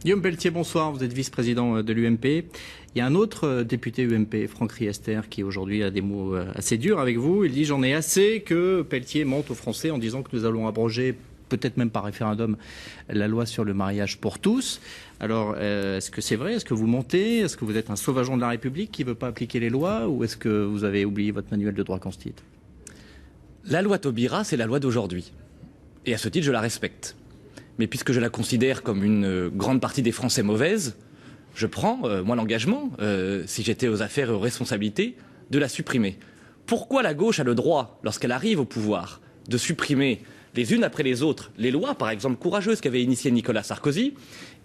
Guillaume Pelletier, bonsoir. Vous êtes vice-président de l'UMP. Il y a un autre député UMP, Franck Riester, qui aujourd'hui a des mots assez durs avec vous. Il dit « J'en ai assez que Pelletier mente aux Français en disant que nous allons abroger, peut-être même par référendum, la loi sur le mariage pour tous. » Alors, est-ce que c'est vrai? Est-ce que vous mentez? Est-ce que vous êtes un sauvageon de la République qui ne veut pas appliquer les lois? Ou est-ce que vous avez oublié votre manuel de droit constitutionnel? La loi Taubira, c'est la loi d'aujourd'hui. Et à ce titre, je la respecte. Mais puisque je la considère comme une grande partie des Français mauvaise, je prends, moi, l'engagement, si j'étais aux affaires et aux responsabilités, de la supprimer. Pourquoi la gauche a le droit, lorsqu'elle arrive au pouvoir, de supprimer les unes après les autres les lois, par exemple courageuses qu'avait initiées Nicolas Sarkozy,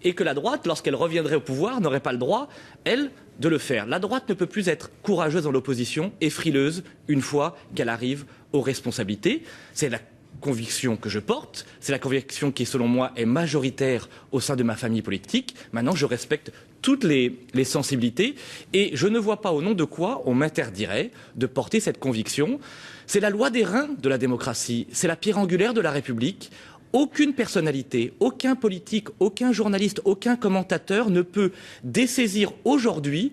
et que la droite, lorsqu'elle reviendrait au pouvoir, n'aurait pas le droit, elle, de le faire? La droite ne peut plus être courageuse dans l'opposition et frileuse une fois qu'elle arrive aux responsabilités. C'est la conviction que je porte, c'est la conviction qui, selon moi, est majoritaire au sein de ma famille politique. Maintenant, je respecte toutes les sensibilités et je ne vois pas au nom de quoi on m'interdirait de porter cette conviction. C'est la loi des reins de la démocratie, c'est la pierre angulaire de la République. Aucune personnalité, aucun politique, aucun journaliste, aucun commentateur ne peut dessaisir aujourd'hui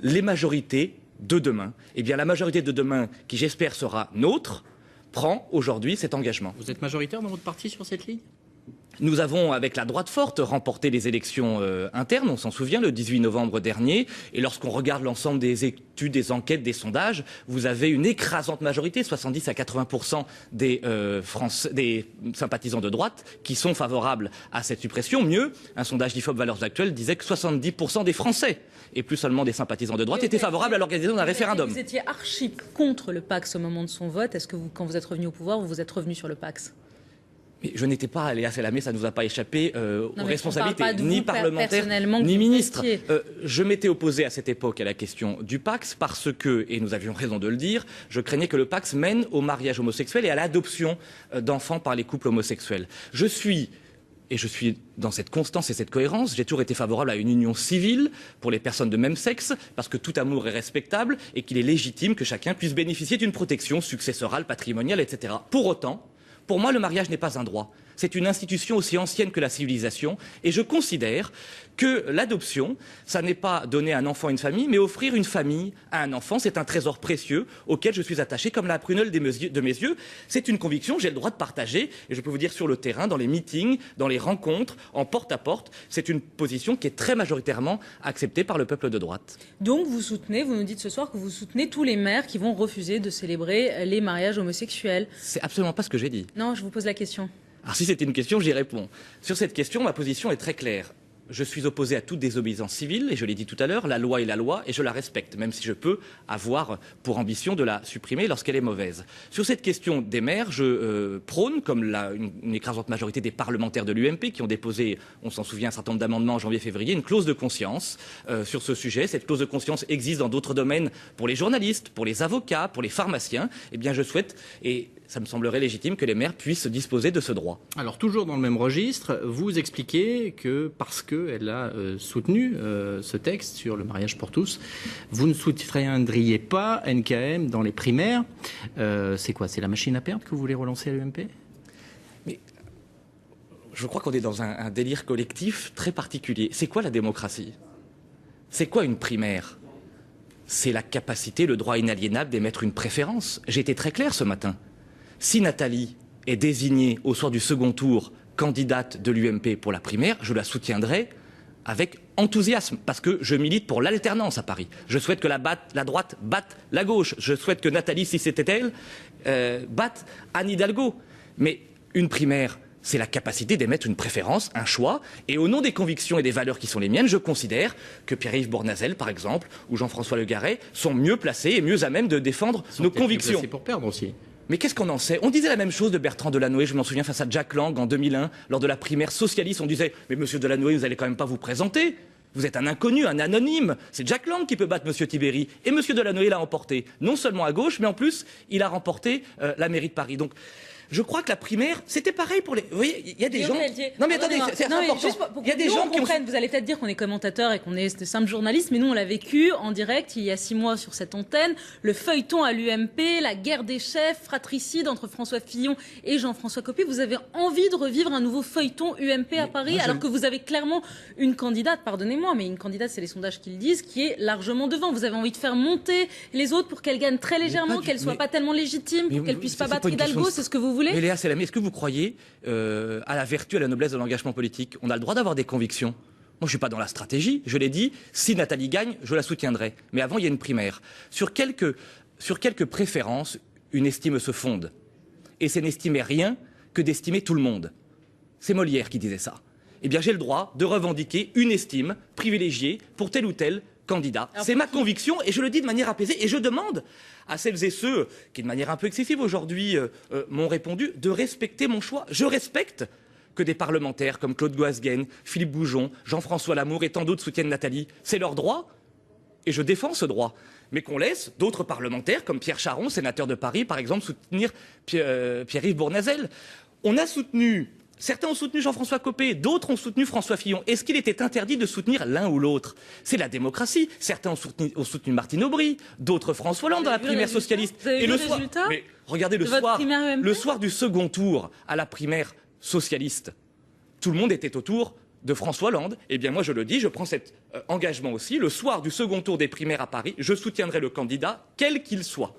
les majorités de demain. Eh bien, la majorité de demain, qui j'espère sera nôtre, prend aujourd'hui cet engagement. Vous êtes majoritaire dans votre parti sur cette ligne? Nous avons, avec la droite forte, remporté les élections internes, on s'en souvient, le 18 novembre dernier. Et lorsqu'on regarde l'ensemble des études, des enquêtes, des sondages, vous avez une écrasante majorité, 70 à 80% des sympathisants de droite, qui sont favorables à cette suppression. Mieux, un sondage d'IFOP Valeurs Actuelles disait que 70% des Français, et plus seulement des sympathisants de droite, étaient favorables à l'organisation d'un référendum. Vous étiez archi contre le Pacs au moment de son vote. Est-ce que quand vous êtes revenu au pouvoir, vous êtes revenu sur le Pacs? Mais je n'étais pas allé à Salamé, ça ne nous a pas échappé aux responsabilités, ni parlementaires, ni ministres. Je m'étais opposé à cette époque à la question du Pacs parce que, et nous avions raison de le dire, je craignais que le Pacs mène au mariage homosexuel et à l'adoption d'enfants par les couples homosexuels. Je suis dans cette constance et cette cohérence. J'ai toujours été favorable à une union civile pour les personnes de même sexe, parce que tout amour est respectable et qu'il est légitime que chacun puisse bénéficier d'une protection successorale, patrimoniale, etc. Pour autant, pour moi, le mariage n'est pas un droit. C'est une institution aussi ancienne que la civilisation. Et je considère que l'adoption, ça n'est pas donner un enfant à une famille, mais offrir une famille à un enfant. C'est un trésor précieux auquel je suis attaché comme la prunelle de mes yeux. C'est une conviction, j'ai le droit de partager. Et je peux vous dire sur le terrain, dans les meetings, dans les rencontres, en porte-à-porte, c'est une position qui est très majoritairement acceptée par le peuple de droite. Donc vous nous dites ce soir que vous soutenez tous les maires qui vont refuser de célébrer les mariages homosexuels. C'est absolument pas ce que j'ai dit. Non, je vous pose la question. Alors si c'était une question, j'y réponds. Sur cette question, ma position est très claire. Je suis opposé à toute désobéissance civile, et je l'ai dit tout à l'heure, la loi est la loi, et je la respecte, même si je peux avoir pour ambition de la supprimer lorsqu'elle est mauvaise. Sur cette question des maires, je prône, comme une écrasante majorité des parlementaires de l'UMP, qui ont déposé, on s'en souvient, un certain nombre d'amendements en janvier-février, une clause de conscience sur ce sujet. Cette clause de conscience existe dans d'autres domaines pour les journalistes, pour les avocats, pour les pharmaciens. Eh bien, je souhaite, et ça me semblerait légitime, que les maires puissent disposer de ce droit. Alors, toujours dans le même registre, vous expliquez que parce qu'elle a soutenu ce texte sur le mariage pour tous, vous ne soutiendriez pas NKM dans les primaires. C'est quoi? C'est la machine à perdre que vous voulez relancer à l'UMP? Mais je crois qu'on est dans un délire collectif très particulier. C'est quoi la démocratie? C'est quoi une primaire? C'est la capacité, le droit inaliénable d'émettre une préférence. J'ai été très clair ce matin. Si Nathalie est désignée au soir du second tour candidate de l'UMP pour la primaire, je la soutiendrai avec enthousiasme, parce que je milite pour l'alternance à Paris. Je souhaite que la droite batte la gauche. Je souhaite que Nathalie, si c'était elle, batte Anne Hidalgo. Mais une primaire, c'est la capacité d'émettre une préférence, un choix. Et au nom des convictions et des valeurs qui sont les miennes, je considère que Pierre-Yves Bournazel, par exemple, ou Jean-François Le Garret sont mieux placés et mieux à même de défendre nos convictions. C'est pour perdre aussi. Mais qu'est-ce qu'on en sait? On disait la même chose de Bertrand Delanoë, je m'en souviens, face à Jack Lang en 2001, lors de la primaire socialiste. On disait « Mais monsieur Delanoë, vous n'allez quand même pas vous présenter. Vous êtes un inconnu, un anonyme. C'est Jack Lang qui peut battre monsieur Tibéri. » Et monsieur Delanoë l'a emporté, non seulement à gauche, mais en plus, il a remporté la mairie de Paris. Donc, Je crois que la primaire, c'était pareil pour les... Vous voyez, il y a des gens... Non mais attendez, c'est important. Il y a des gens qui comprennent. Vous allez peut-être dire qu'on est commentateur et qu'on est de simples journalistes, mais nous on l'a vécu en direct il y a 6 mois sur cette antenne. Le feuilleton à l'UMP, la guerre des chefs, fratricide entre François Fillon et Jean-François Copé. Vous avez envie de revivre un nouveau feuilleton UMP à Paris, alors que vous avez clairement une candidate, pardonnez-moi, mais une candidate, c'est les sondages qui le disent, qui est largement devant. Vous avez envie de faire monter les autres pour qu'elle gagne très légèrement, qu'elle soit pas tellement légitime, pour qu'elle puisse pas battre Hidalgo, c'est ce que vous voulez? Mais Léa Salamé, est-ce que vous croyez à la vertu, à la noblesse de l'engagement politique? On a le droit d'avoir des convictions. Moi, je ne suis pas dans la stratégie. Je l'ai dit, si Nathalie gagne, je la soutiendrai. Mais avant, il y a une primaire. Sur quelques préférences, une estime se fonde. Et c'est n'estimer rien que d'estimer tout le monde. C'est Molière qui disait ça. Eh bien, j'ai le droit de revendiquer une estime privilégiée pour tel ou tel candidat. C'est ma conviction et je le dis de manière apaisée. Et je demande à celles et ceux qui, de manière un peu excessive aujourd'hui, m'ont répondu, de respecter mon choix. Je respecte que des parlementaires comme Claude Goasguen, Philippe Goujon, Jean-François Lamour et tant d'autres soutiennent Nathalie. C'est leur droit et je défends ce droit. Mais qu'on laisse d'autres parlementaires comme Pierre Charon, sénateur de Paris, par exemple, soutenir Pierre-Yves Bournazel. Certains ont soutenu Jean-François Copé, d'autres ont soutenu François Fillon. Est-ce qu'il était interdit de soutenir l'un ou l'autre? C'est la démocratie. Certains ont soutenu Martine Aubry, d'autres François Hollande dans la primaire socialiste. Et le soir, mais regardez le soir du second tour à la primaire socialiste, tout le monde était autour de François Hollande. Eh bien moi je le dis, je prends cet engagement aussi. Le soir du second tour des primaires à Paris, je soutiendrai le candidat quel qu'il soit.